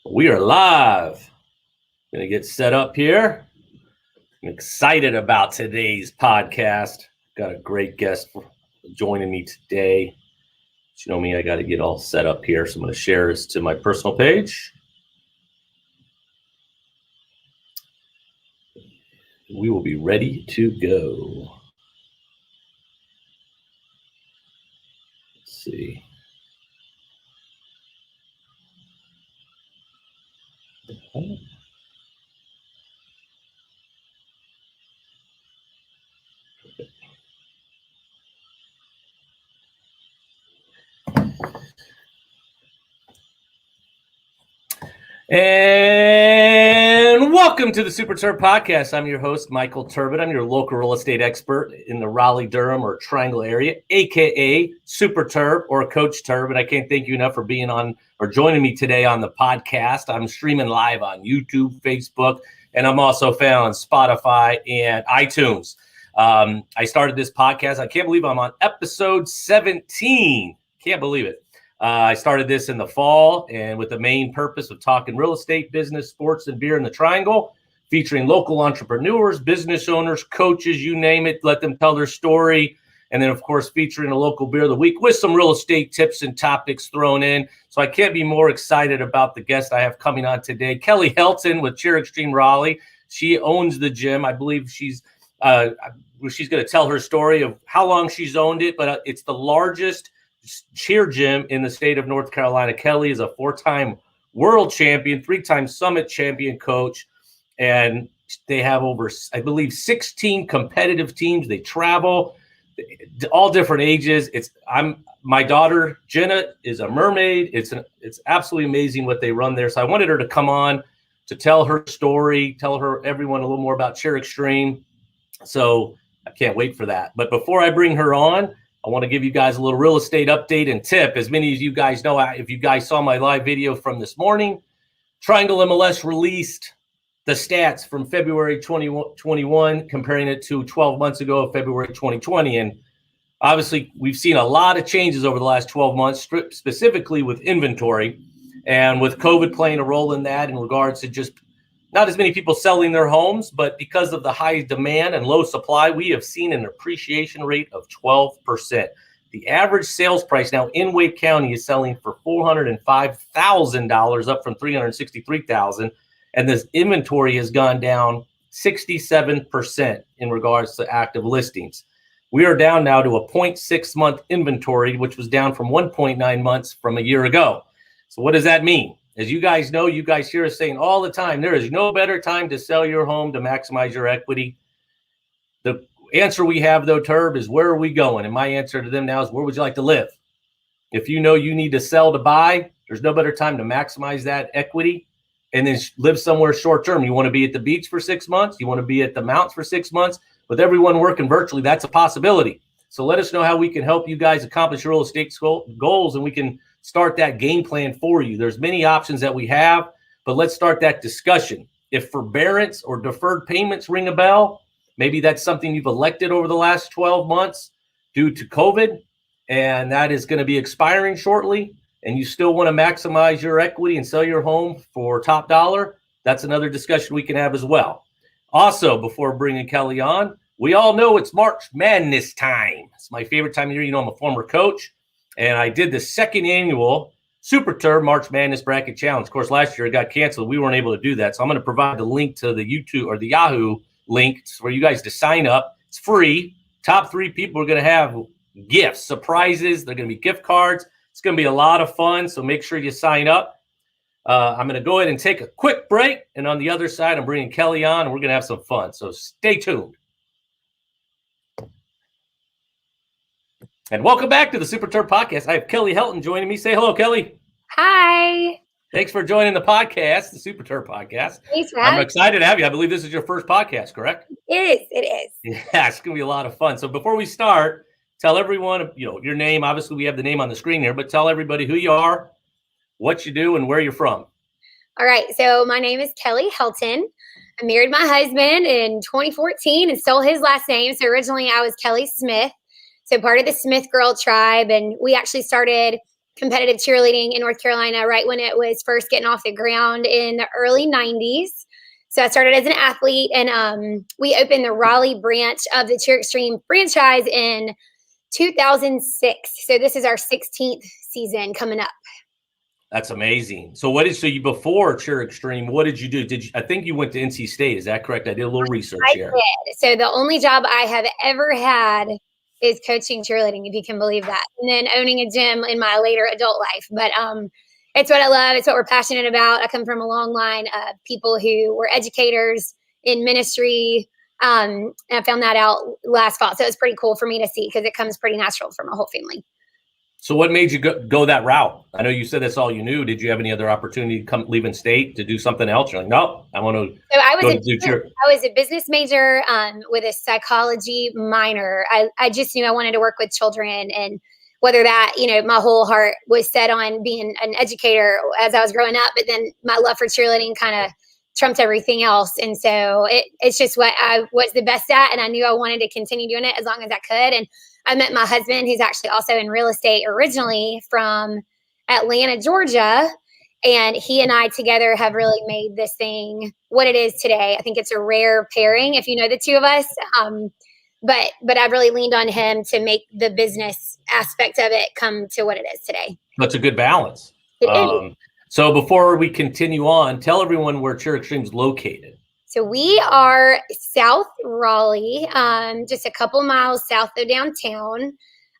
We are live. Gonna get set up here. I'm excited about today's podcast. Got a great guest joining me today. You know me, I got to get all set up here. So I'm going to share this to my personal page. We will be ready to go. Let's see. And welcome to the Super Terb Podcast. I'm your host, Michael Terbet. I'm your local real estate expert in the Raleigh, Durham, or Triangle area, aka Super Terb or Coach Terb. And I can't thank you enough for being on or joining me today on the podcast. I'm streaming live on YouTube, Facebook, and I'm also found on Spotify and iTunes. I started this podcast. I can't believe I'm on episode 17. Can't believe it. I started this in the fall and with the main purpose of talking real estate, business, sports, and beer in the Triangle, featuring local entrepreneurs, business owners, coaches, you name it. Let them tell their story. And then, of course, featuring a local beer of the week with some real estate tips and topics thrown in. So I can't be more excited about the guest I have coming on today. Kelly Helton with Cheer Extreme Raleigh. She owns the gym. I believe she's going to tell her story of how long she's owned it, but it's the largest cheer gym in the state of North Carolina. Kelly is a 4-time world champion, 3-time summit champion coach, and they have over, I believe, 16 competitive teams. They travel, all different ages. My daughter Jenna is a mermaid. It's absolutely amazing what they run there. So I wanted her to come on to tell her story, tell everyone a little more about Cheer Extreme. So I can't wait for that. But before I bring her on, I want to give you guys a little real estate update and tip. As many of you guys know, if you guys saw my live video from this morning, Triangle MLS released the stats from February 2021, comparing it to 12 months ago, February 2020. And obviously, we've seen a lot of changes over the last 12 months, specifically with inventory and with COVID playing a role in that in regards to just not as many people selling their homes, but because of the high demand and low supply, we have seen an appreciation rate of 12%. The average sales price now in Wake County is selling for $405,000, up from $363,000, and this inventory has gone down 67% in regards to active listings. We are down now to a 0.6 month inventory, which was down from 1.9 months from a year ago. So what does that mean? As you guys know, you guys hear us saying all the time, there is no better time to sell your home to maximize your equity. The answer we have, though, Terb, is where are we going? And my answer to them now is, where would you like to live? If you know you need to sell to buy, there's no better time to maximize that equity and then live somewhere short term. You want to be at the beach for 6 months. You want to be at the mountains for 6 months. With everyone working virtually, that's a possibility. So let us know how we can help you guys accomplish your real estate goals, and we can start that game plan for you. There's many options that we have, but let's start that discussion. If forbearance or deferred payments ring a bell, maybe that's something you've elected over the last 12 months due to COVID, and that is going to be expiring shortly, and you still want to maximize your equity and sell your home for top dollar, that's another discussion we can have as well. Also, before bringing Kelly on, we all know it's March Madness time. It's my favorite time of year. You know, I'm a former coach. And I did the second annual Super Terb March Madness Bracket Challenge. Of course, last year it got canceled. We weren't able to do that. So I'm going to provide the link to the YouTube or the Yahoo link for you guys to sign up. It's free. Top 3 people are going to have gifts, surprises. They're going to be gift cards. It's going to be a lot of fun. So make sure you sign up. I'm going to go ahead and take a quick break. And on the other side, I'm bringing Kelly on, and we're going to have some fun. So stay tuned. And welcome back to the Super Terb Podcast. I have Kelly Helton joining me. Say hello, Kelly. Hi. Thanks for joining the podcast, the Super Terb Podcast. Thanks for having me. I'm excited to have you. I believe this is your first podcast, correct? It is. Yeah, it's going to be a lot of fun. So before we start, tell everyone, your name. Obviously, we have the name on the screen here, but tell everybody who you are, what you do, and where you're from. All right. So my name is Kelly Helton. I married my husband in 2014 and stole his last name. So originally I was Kelly Smith. So part of the Smith Girl tribe. And we actually started competitive cheerleading in North Carolina right when it was first getting off the ground in the early 90s. So I started as an athlete, and we opened the Raleigh branch of the Cheer Extreme franchise in 2006. So this is our 16th season coming up. That's amazing. So you before Cheer Extreme, what did you do? I think you went to NC State, is that correct? I did a little research here. I did. So the only job I have ever had is coaching cheerleading, if you can believe that. And then owning a gym in my later adult life. But it's what I love. It's what we're passionate about. I come from a long line of people who were educators in ministry. And I found that out last fall. So it's pretty cool for me to see because it comes pretty natural from a whole family. So what made you go that route? I know you said that's all you knew. Did you have any other opportunity to come leaving state to do something else? You're like, no, I want to. So I was a business major with a psychology minor. I just knew I wanted to work with children, and whether that, my whole heart was set on being an educator as I was growing up, but then my love for cheerleading kind of trumped everything else. And so it's just what I was the best at. And I knew I wanted to continue doing it as long as I could. And I met my husband, who's actually also in real estate, originally from Atlanta, Georgia. And he and I together have really made this thing what it is today. I think it's a rare pairing, if you know the two of us. But I've really leaned on him to make the business aspect of it come to what it is today. That's a good balance. It is. So before we continue on, tell everyone where Cheer Extreme is located. So we are South Raleigh, just a couple miles south of downtown,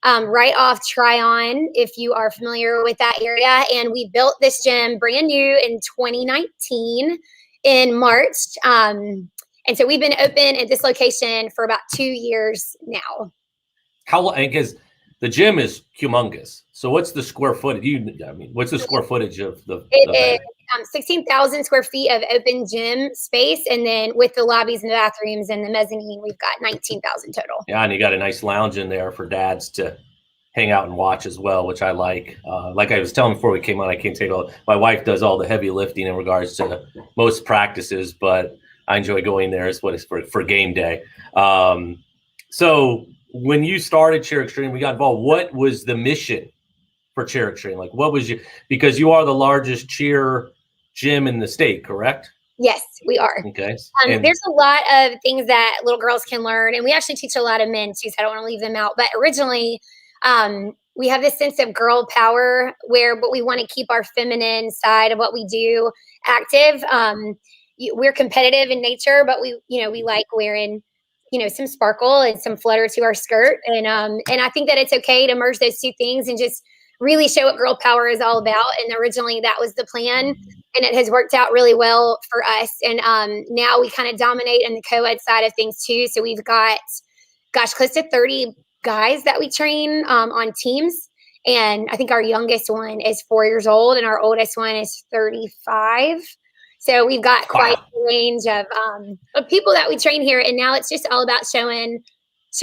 right off Tryon, if you are familiar with that area. And we built this gym brand new in 2019 in March. And so we've been open at this location for about 2 years now. How long? Because the gym is humongous. So what's the square footage? What's the square footage of the? It is 16,000 square feet of open gym space, and then with the lobbies and the bathrooms and the mezzanine, we've got 19,000 total. Yeah, and you got a nice lounge in there for dads to hang out and watch as well, which I like. Like I was telling before we came on, I can't take all. My wife does all the heavy lifting in regards to most practices, but I enjoy going there as what is for game day. So when you started Cheer Extreme, we got involved. What was the mission for Cheer Extreme? Like, what was because you are the largest cheer gym in the state, correct? Yes, we are. Okay. There's a lot of things that little girls can learn, and we actually teach a lot of men too, so I don't want to leave them out. But originally, we have this sense of girl power but we want to keep our feminine side of what we do active. We're competitive in nature, but we like wearing, some sparkle and some flutter to our skirt. And I think that it's okay to merge those two things and just really show what girl power is all about. And originally that was the plan, and it has worked out really well for us. And now we kind of dominate in the co-ed side of things too. So we've got, close to 30 guys that we train on teams. And I think our youngest one is 4 years old and our oldest one is 35. So we've got quite a range of people that we train here. And now it's just all about showing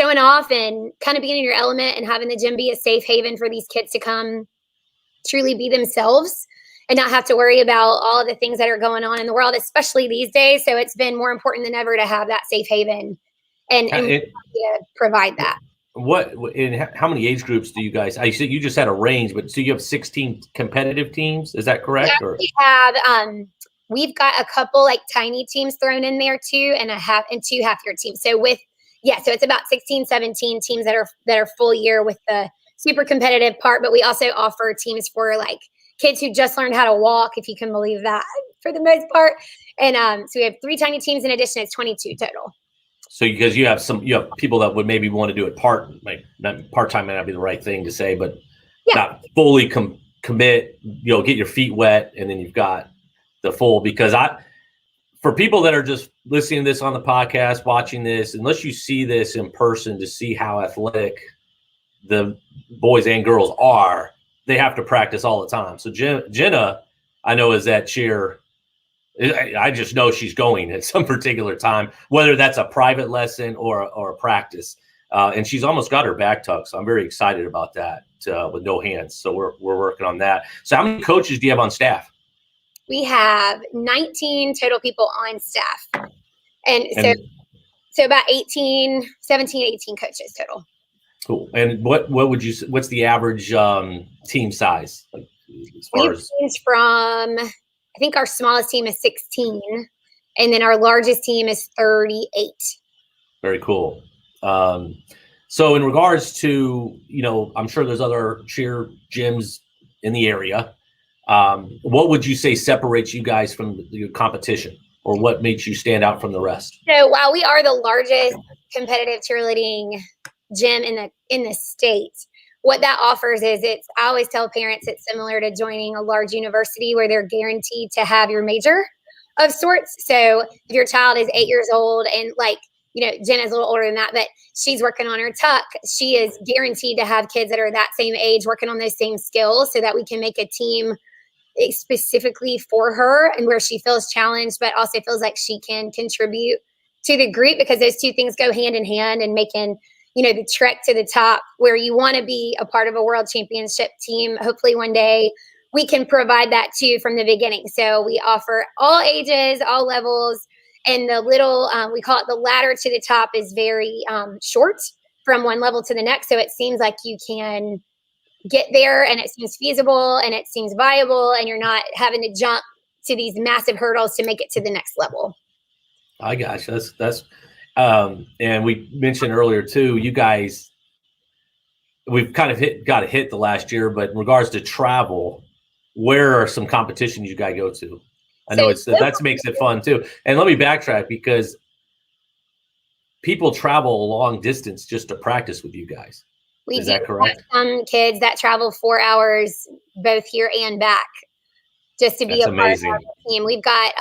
off and kind of being in your element and having the gym be a safe haven for these kids to come truly be themselves and not have to worry about all of the things that are going on in the world, especially these days. So it's been more important than ever to have that safe haven and provide that. How many age groups do you guys? I see you just had a range, but so you have 16 competitive teams. Is that correct? Yeah, we have. We've got a couple like tiny teams thrown in there too, and two half-year teams. So so it's about 16, 17 teams that are full year with the super competitive part. But we also offer teams for like kids who just learned how to walk, if you can believe that, for the most part. And so we have 3 tiny teams in addition. It's 22 total. So because you have people that would maybe want to do it part-time might not be the right thing to say, but not fully commit, get your feet wet, and then you've got the full. Because for people that are just listening to this on the podcast, watching this, unless you see this in person to see how athletic the boys and girls are, they have to practice all the time. So Jenna, I know, is at cheer. I just know she's going at some particular time, whether that's a private lesson or a practice. And she's almost got her back tucked. So I'm very excited about that with no hands. So we're working on that. So how many coaches do you have on staff? We have 19 total people on staff. And so about 18 coaches total. Cool. And what would you? What's the average team size? Like, as We far have as teams from, I think our smallest team is 16, and then our largest team is 38. very cool. So in regards to, I'm sure there's other cheer gyms in the area. What would you say separates you guys from your competition, or what makes you stand out from the rest? So while we are the largest competitive cheerleading gym in the state, what that offers is I always tell parents it's similar to joining a large university where they're guaranteed to have your major of sorts. So if your child is 8 years old and Jenna's a little older than that, but she's working on her tuck, she is guaranteed to have kids that are that same age working on those same skills so that we can make a team specifically for her and where she feels challenged, but also feels like she can contribute to the group, because those two things go hand in hand, and making, the trek to the top where you want to be a part of a world championship team. Hopefully one day we can provide that too from the beginning. So we offer all ages, all levels, and the little, we call it the ladder to the top, is very short from one level to the next. So it seems like you can get there and it seems feasible and it seems viable, and you're not having to jump to these massive hurdles to make it to the next level. I gosh, that's and we mentioned earlier too, you guys, we've kind of got a hit the last year, but in regards to travel, where are some competitions you guys go to? I know that makes it fun too. And let me backtrack, because people travel a long distance just to practice with you guys. Is that correct? Some kids that travel 4 hours both here and back just to be a part of our team. We've got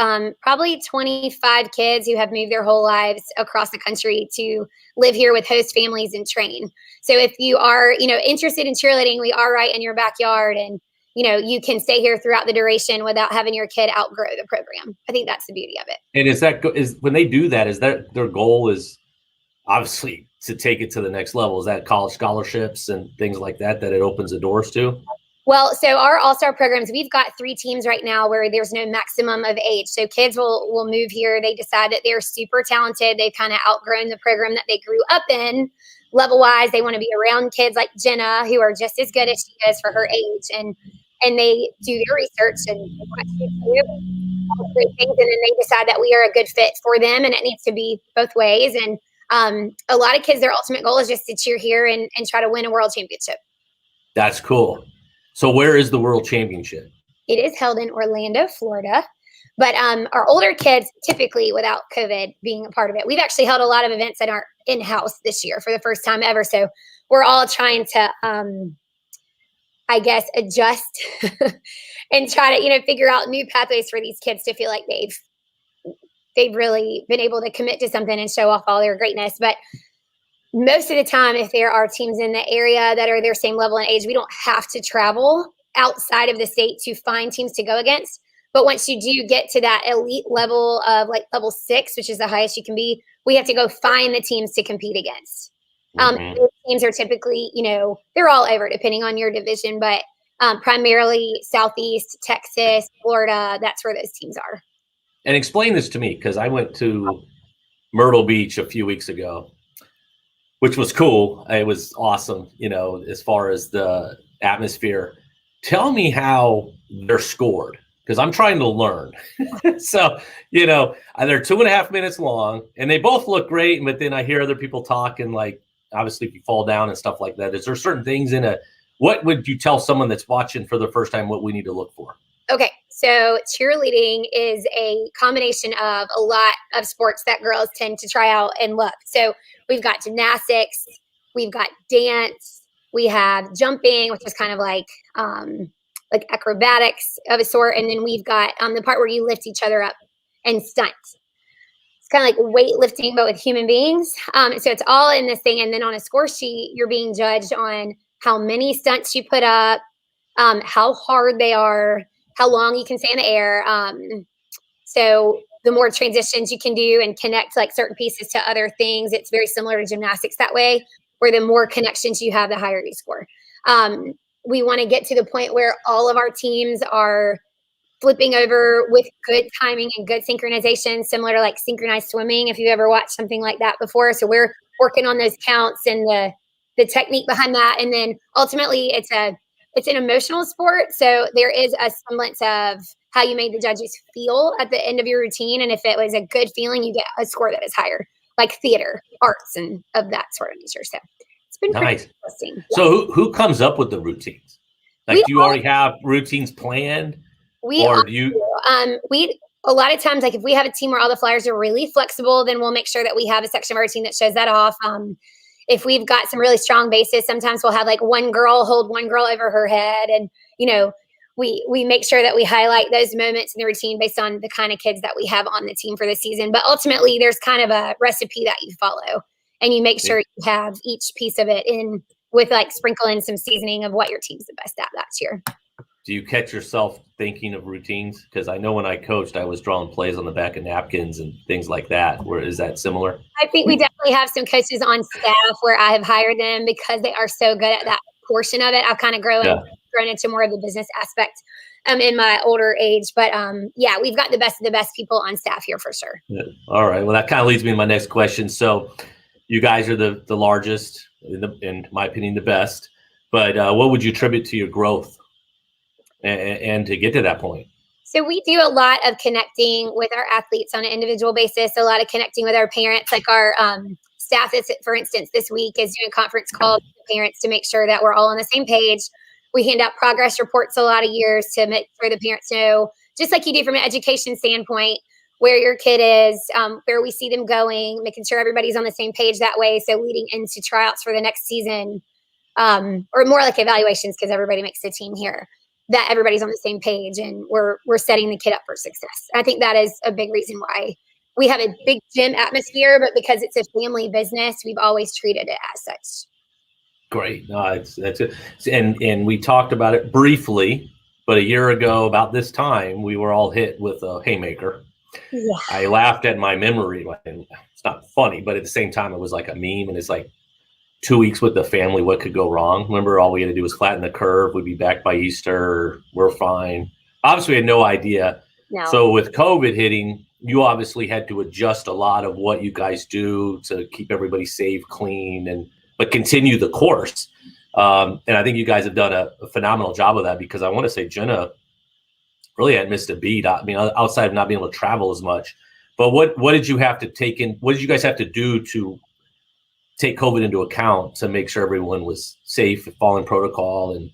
probably 25 kids who have moved their whole lives across the country to live here with host families and train. So if you are, interested in cheerleading, we are right in your backyard, and you can stay here throughout the duration without having your kid outgrow the program. I think that's the beauty of it. And is when they do that, is that their goal is obviously to take it to the next level? Is that college scholarships and things like that it opens the doors to? Well, so our AllStar Programs, we've got 3 teams right now where there's no maximum of age. So kids will move here. They decide that they're super talented. They've kind of outgrown the program that they grew up in. Level-wise, they want to be around kids like Jenna, who are just as good as she is for her age. And they do their research and watch YouTube, all great things, and then they decide that we are a good fit for them, and it needs to be both ways. And a lot of kids, their ultimate goal is just to cheer here and try to win a world championship. That's cool. So where is the world championship? It is held in Orlando, Florida. But our older kids, typically without COVID being a part of it, we've actually held a lot of events at our in-house this year for the first time ever. So we're all trying to, adjust and try to, figure out new pathways for these kids to feel like they've really been able to commit to something and show off all their greatness. But most of the time, if there are teams in the area that are their same level and age, we don't have to travel outside of the state to find teams to go against. But once you do get to that elite level of like level 6, which is the highest you can be, we have to go find the teams to compete against. Those teams are typically, they're all over depending on your division, but primarily Southeast, Texas, Florida, that's where those teams are. And explain this to me, because I went to Myrtle Beach a few weeks ago, which was cool. It was awesome, as far as the atmosphere. Tell me how they're scored, because I'm trying to learn. So, they're 2.5 minutes long, and they both look great. But then I hear other people talking, like, obviously, if you fall down and stuff like that, is there certain things what would you tell someone that's watching for the first time what we need to look for? Okay, so cheerleading is a combination of a lot of sports that girls tend to try out and love. So we've got gymnastics, we've got dance, we have jumping, which is kind of like acrobatics of a sort, and then we've got the part where you lift each other up and stunt. It's kind of like weightlifting, but with human beings. So it's all in this thing, and then on a score sheet, you're being judged on how many stunts you put up, how hard they are, how long you can stay in the air. So the more transitions you can do and connect like certain pieces to other things, it's very similar to gymnastics that way, where the more connections you have, the higher you score. We want to get to the point where all of our teams are flipping over with good timing and good synchronization, similar to like synchronized swimming, if you've ever watched something like that before. So we're working on those counts and the the technique behind that. And then ultimately it's an emotional sport. So there is a semblance of how you made the judges feel at the end of your routine. And if it was a good feeling, you get a score that is higher, like theater, arts, and of that sort of nature. So it's been nice. Pretty interesting. Yeah. So who comes up with the routines? Like, do you already have routines planned? A lot of times, like if we have a team where all the flyers are really flexible, then we'll make sure that we have a section of our team that shows that off. If we've got some really strong bases, sometimes we'll have like one girl hold one girl over her head. And, we make sure that we highlight those moments in the routine based on the kind of kids that we have on the team for the season. But ultimately, there's kind of a recipe that you follow, and you make sure you have each piece of it in with like sprinkle in some seasoning of what your team's the best at that year. Do you catch yourself thinking of routines? Because I know when I coached, I was drawing plays on the back of napkins and things like that. Where is that similar? I think we definitely have some coaches on staff where I have hired them because they are so good at that portion of it. I've kind of grown into more of the business aspect in my older age. But we've got the best of the best people on staff here for sure. Yeah. All right. Well, that kind of leads me to my next question. So you guys are the largest, in my opinion, the best. But what would you attribute to your growth and to get to that point? So we do a lot of connecting with our athletes on an individual basis, a lot of connecting with our parents, like our staff, for instance, this week is doing a conference call with parents to make sure that we're all on the same page. We hand out progress reports a lot of years to make sure the parents know, just like you do from an education standpoint, where your kid is, where we see them going, making sure everybody's on the same page that way. So leading into tryouts for the next season, or more like evaluations, because everybody makes the team here, that everybody's on the same page and we're setting the kid up for success. I think that is a big reason why we have a big gym atmosphere, but because it's a family business, we've always treated it as such. Great. No, that's it. And we talked about it briefly, but a year ago, about this time, we were all hit with a haymaker. Yeah. I laughed at my memory. It's not funny, but at the same time, it was like a meme. And it's like 2 weeks with the family, what could go wrong? Remember, all we had to do was flatten the curve. We'd be back by Easter. We're fine. Obviously, we had no idea. No. So with COVID hitting, you obviously had to adjust a lot of what you guys do to keep everybody safe, clean, but continue the course. And I think you guys have done a phenomenal job of that, because I want to say Jenna really hadn't missed a beat. I mean, outside of not being able to travel as much. But what did you have to take in? What did you guys have to do to take COVID into account to make sure everyone was safe, following protocol, and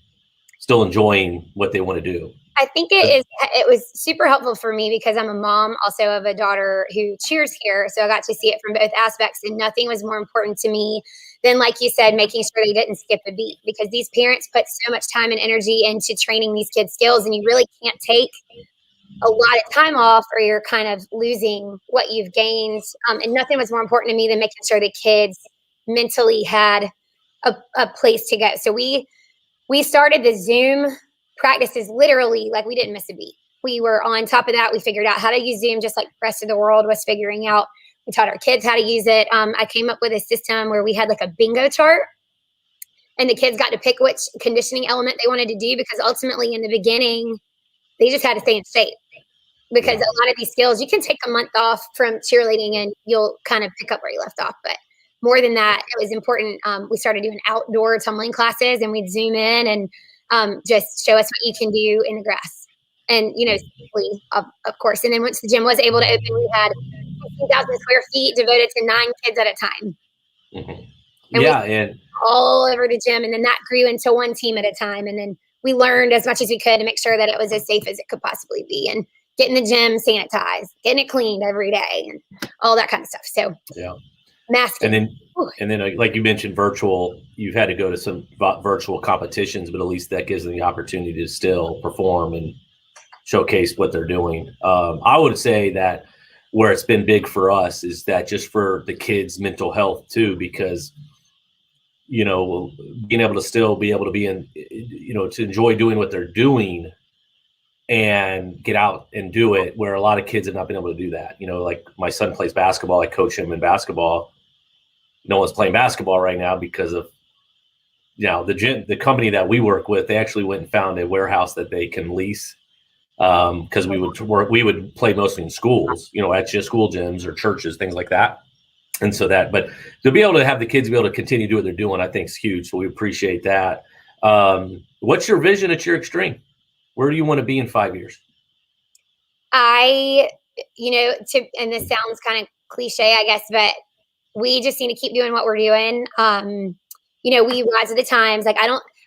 still enjoying what they want to do? I think it was super helpful for me because I'm a mom also of a daughter who cheers here. So I got to see it from both aspects, and nothing was more important to me than, like you said, making sure they didn't skip a beat, because these parents put so much time and energy into training these kids' skills, and you really can't take a lot of time off or you're kind of losing what you've gained. And nothing was more important to me than making sure the kids mentally had a place to go. So we started the Zoom practices literally like we didn't miss a beat. We were on top of that. We figured out how to use Zoom just like the rest of the world was figuring out. We taught our kids how to use it. I came up with a system where we had like a bingo chart, and the kids got to pick which conditioning element they wanted to do, because ultimately in the beginning, they just had to stay in shape. Because a lot of these skills, you can take a month off from cheerleading and you'll kind of pick up where you left off. But more than that, it was important. We started doing outdoor tumbling classes, and we'd Zoom in and just show us what you can do in the grass. And, safely, of course. And then once the gym was able to open, we had 15,000 square feet devoted to 9 kids at a time. Mm-hmm. And all over the gym. And then that grew into 1 team at a time. And then we learned as much as we could to make sure that it was as safe as it could possibly be. And getting the gym sanitized, getting it cleaned every day, and all that kind of stuff. So masking. And then like you mentioned, virtual, you've had to go to some virtual competitions, but at least that gives them the opportunity to still perform and showcase what they're doing. I would say that where it's been big for us is that just for the kids' mental health too, because, being able to still be able to be in, to enjoy doing what they're doing and get out and do it, where a lot of kids have not been able to do that. Like my son plays basketball. I coach him in basketball. No one's playing basketball right now because of, the company that we work with. They actually went and found a warehouse that they can lease, because we would play mostly in schools, at just school gyms or churches, things like that. And so but to be able to have the kids be able to continue to do what they're doing, I think is huge. So we appreciate that. What's your vision at Cheer Extreme? Where do you want to be in 5 years? And this sounds kind of cliche, I guess, but we just need to keep doing what we're doing. We rise to the times.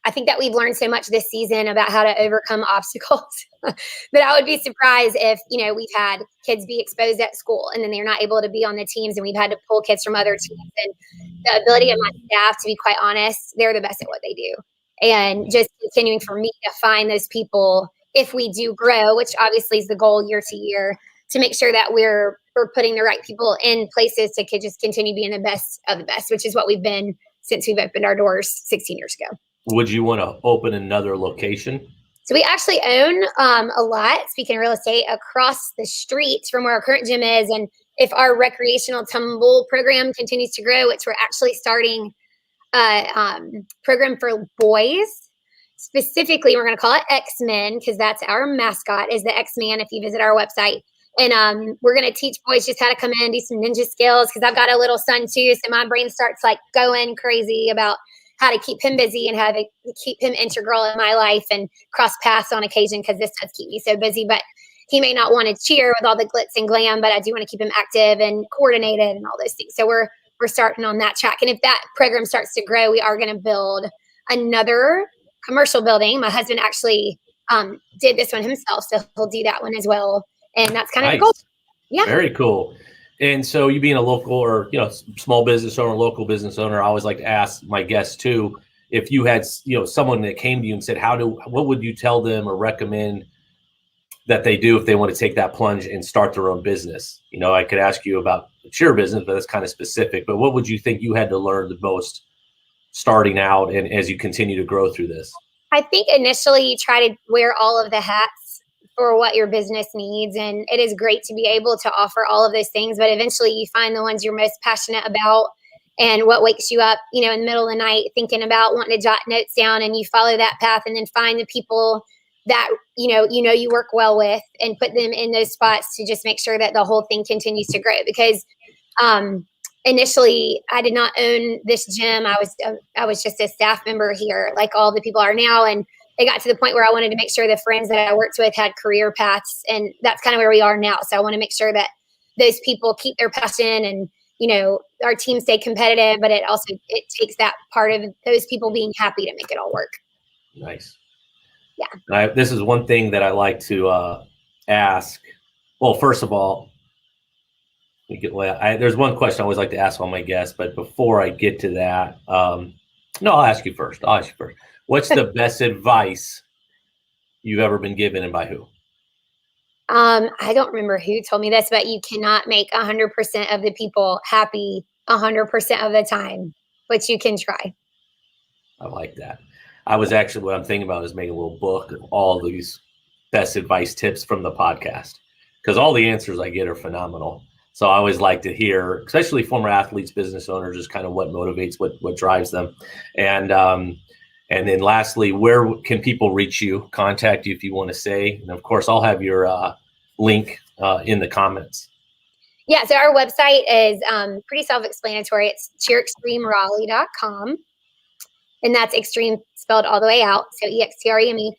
I think that we've learned so much this season about how to overcome obstacles. But I would be surprised if, we've had kids be exposed at school and then they're not able to be on the teams, and we've had to pull kids from other teams. And the ability of my staff, to be quite honest, they're the best at what they do. And just continuing for me to find those people, if we do grow, which obviously is the goal year to year, to make sure that we're putting the right people in places to just continue being the best of the best, which is what we've been since we've opened our doors 16 years ago. Would you want to open another location? So we actually own a lot, speaking of real estate, across the street from where our current gym is. And if our recreational tumble program continues to grow, which we're actually starting a program for boys. Specifically, we're going to call it X-Men because that's our mascot, is the X-Man if you visit our website. And we're going to teach boys just how to come in, do some ninja skills, because I've got a little son too. So my brain starts going crazy about how to keep him busy and how to keep him integral in my life and cross paths on occasion, because this does keep me so busy. But he may not want to cheer with all the glitz and glam, but I do want to keep him active and coordinated and all those things. So we're starting on that track. And if that program starts to grow, we are going to build another commercial building. My husband actually did this one himself, so he'll do that one as well. And that's kind of the goal. Yeah. Very cool. And so you being a local or, small business owner, local business owner, I always like to ask my guests too, if you had, someone that came to you and said, what would you tell them or recommend that they do if they want to take that plunge and start their own business? I could ask you about the cheer business, but that's kind of specific. But what would you think you had to learn the most starting out and as you continue to grow through this? I think initially you try to wear all of the hats for what your business needs. And it is great to be able to offer all of those things, but eventually you find the ones you're most passionate about and what wakes you up, in the middle of the night thinking about wanting to jot notes down, and you follow that path and then find the people that, you work well with and put them in those spots to just make sure that the whole thing continues to grow. Because initially I did not own this gym. I was just a staff member here, like all the people are now. And it got to the point where I wanted to make sure the friends that I worked with had career paths, and that's kind of where we are now. So I want to make sure that those people keep their passion and, our team stay competitive, but it takes that part of those people being happy to make it all work. Nice. Yeah. This is one thing that I like to ask. Well, first of all, there's one question I always like to ask all my guests, but before I get to that, I'll ask you first. What's the best advice you've ever been given, and by who? I don't remember who told me this, but you cannot make 100% of the people happy 100% of the time, but you can try. I like that. What I'm thinking about is making a little book of all these best advice tips from the podcast, because all the answers I get are phenomenal. So I always like to hear, especially former athletes, business owners, just kind of what motivates, what drives them. And then lastly, where can people reach you, contact you if you want to say? And of course, I'll have your link in the comments. Yeah, so our website is pretty self-explanatory. It's cheerextremeraleigh.com. And that's extreme spelled all the way out. So EXTREME.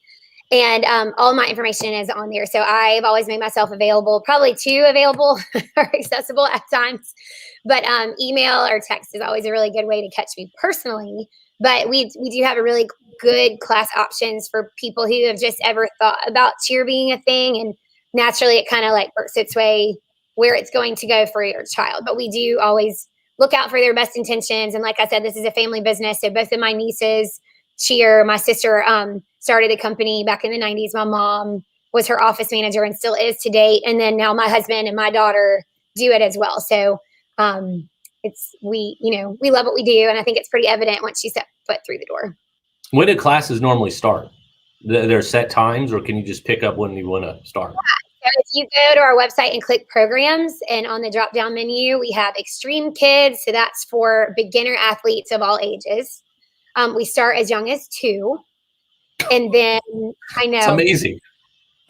And all my information is on there. So I've always made myself available, probably too available or accessible at times. But email or text is always a really good way to catch me personally. But we do have a really good class options for people who have just ever thought about cheer being a thing. And naturally, it kind of works its way where it's going to go for your child. But we do always look out for their best intentions. And like I said, this is a family business. So both of my nieces cheer. My sister started the company back in the 90s. My mom was her office manager and still is to date. And then now my husband and my daughter do it as well. So we love what we do. And I think it's pretty evident once you set foot through the door. When do classes normally start? There set times, or can you just pick up when you want to start? Yeah. So if you go to our website and click programs, and on the drop down menu, we have Extreme Kids. So that's for beginner athletes of all ages. We start as young as 2. And then I know. It's amazing.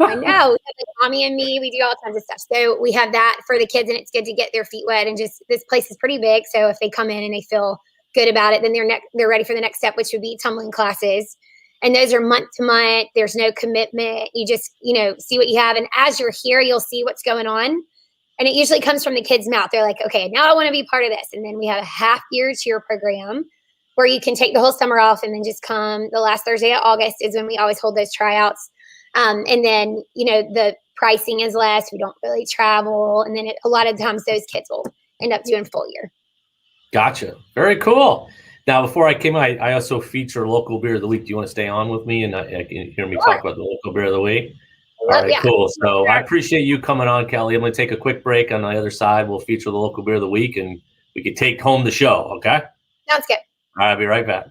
I know. We have like Mommy and Me. We do all kinds of stuff. So we have that for the kids, and it's good to get their feet wet. And just this place is pretty big, so if they come in and they feel good about it, then they're ready for the next step, which would be tumbling classes. And those are month to month. There's no commitment. You just see what you have, and as you're here, you'll see what's going on. And it usually comes from the kids' mouth. They're like, okay, now I want to be part of this. And then we have a half-year cheer program where you can take the whole summer off and then just come. The last Thursday of August is when we always hold those tryouts. And then, the pricing is less. We don't really travel. And then a lot of times those kids will end up doing full year. Gotcha. Very cool. Now, before I came on, I also feature local beer of the week. Do you want to stay on with me and hear me talk about the local beer of the week? All right, cool. So I appreciate you coming on, Kelly. I'm going to take a quick break. On the other side, we'll feature the local beer of the week, and we can take home the show, okay? Sounds good. All right, I'll be right back.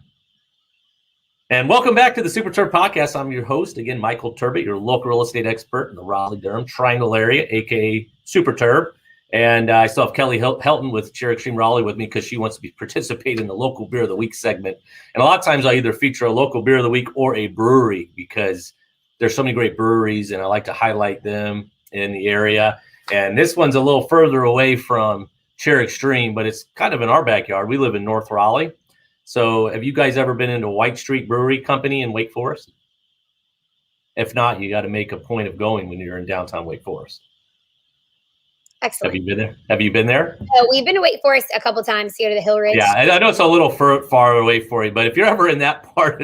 And welcome back to the Super Terb Podcast. I'm your host, again, Michael Terbet, your local real estate expert in the Raleigh-Durham Triangle area, a.k.a. Super Terb. And I still have Kelly Helton with Cheer Extreme Raleigh with me because she wants to participate in the local beer of the week segment. And a lot of times I either feature a local beer of the week or a brewery because there's so many great breweries, and I like to highlight them in the area. And this one's a little further away from Cheer Extreme, but it's kind of in our backyard. We live in North Raleigh. So have you guys ever been into White Street Brewery Company in Wake Forest? If not, you got to make a point of going when you're in downtown Wake Forest. Excellent. Have you been there? We've been to Wake Forest a couple times to go to the Hill Ridge. Yeah, I know it's a little far away for you, but if you're ever in that part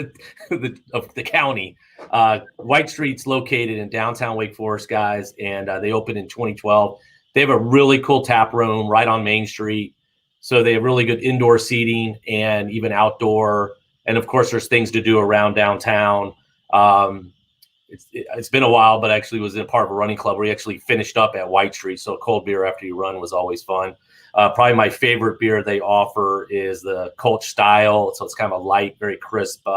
of the county, White Street's located in downtown Wake Forest, guys, and they opened in 2012. They have a really cool tap room right on Main Street. So they have really good indoor seating and even outdoor. And, of course, there's things to do around downtown. It's been a while, but actually was in part of a running club where we actually finished up at White Street. So a cold beer after you run was always fun. Probably my favorite beer they offer is the Colch Style. So it's kind of a light, very crisp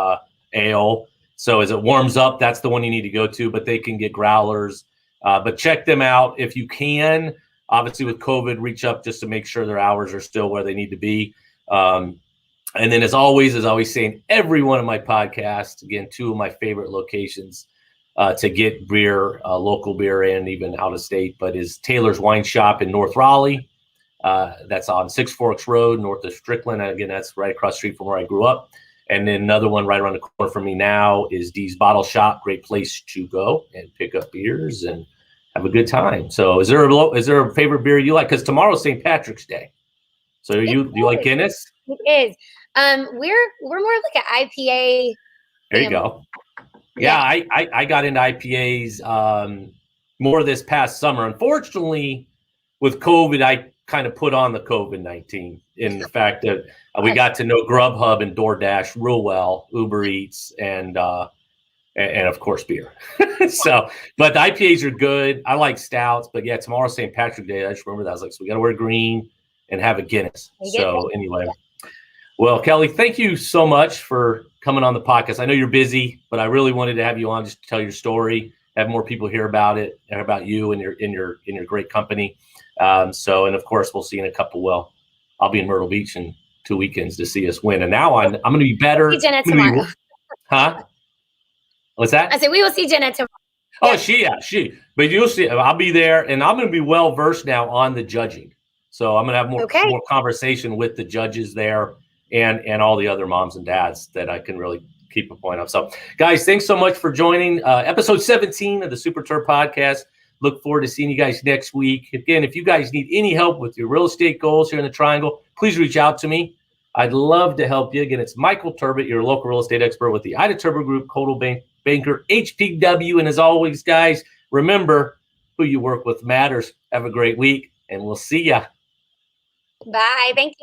ale. So as it warms up, that's the one you need to go to, but they can get growlers. But check them out if you can. Obviously, with COVID, reach up just to make sure their hours are still where they need to be. And then as always say in every one of my podcasts, again, two of my favorite locations to get beer, local beer, and even out of state, but is Taylor's Wine Shop in North Raleigh. That's on Six Forks Road, north of Strickland. And again, that's right across the street from where I grew up. And then another one right around the corner from me now is Dee's Bottle Shop. Great place to go and pick up beers and have a good time. So is there a favorite beer you like? Because tomorrow's St. Patrick's Day. So do you like Guinness? It is. We're more like an IPA. There you go. Yeah, I got into IPAs more this past summer. Unfortunately, with COVID, I kind of put on the COVID-19 in the fact that we got to know Grubhub and DoorDash real well, Uber Eats, and of course beer. But the IPAs are good. I like stouts, but yeah, tomorrow's St. Patrick's Day. I just remember that. I was like, so we got to wear green and have a Guinness. So anyway, well, Kelly, thank you so much for coming on the podcast. I know you're busy, but I really wanted to have you on just to tell your story, have more people hear about it and about you and your great company. And of course, we'll see you in a couple. Well, I'll be in Myrtle Beach in 2 weekends to see us win. And now I'm going to be better. See Jenna tomorrow. Huh? What's that? I said we will see Jenna tomorrow. Oh, she. But you'll see. I'll be there, and I'm going to be well versed now on the judging. So I'm going to have more conversation with the judges there and all the other moms and dads that I can really keep a point of. So, guys, thanks so much for joining episode 17 of the Super Terb Podcast. Look forward to seeing you guys next week. Again, if you guys need any help with your real estate goals here in the Triangle, please reach out to me. I'd love to help you. Again, it's Michael Terbet, your local real estate expert with the Ida Turbo Group, Coldwell Banker, HPW. And as always, guys, remember who you work with matters. Have a great week, and we'll see ya. Bye. Thank you.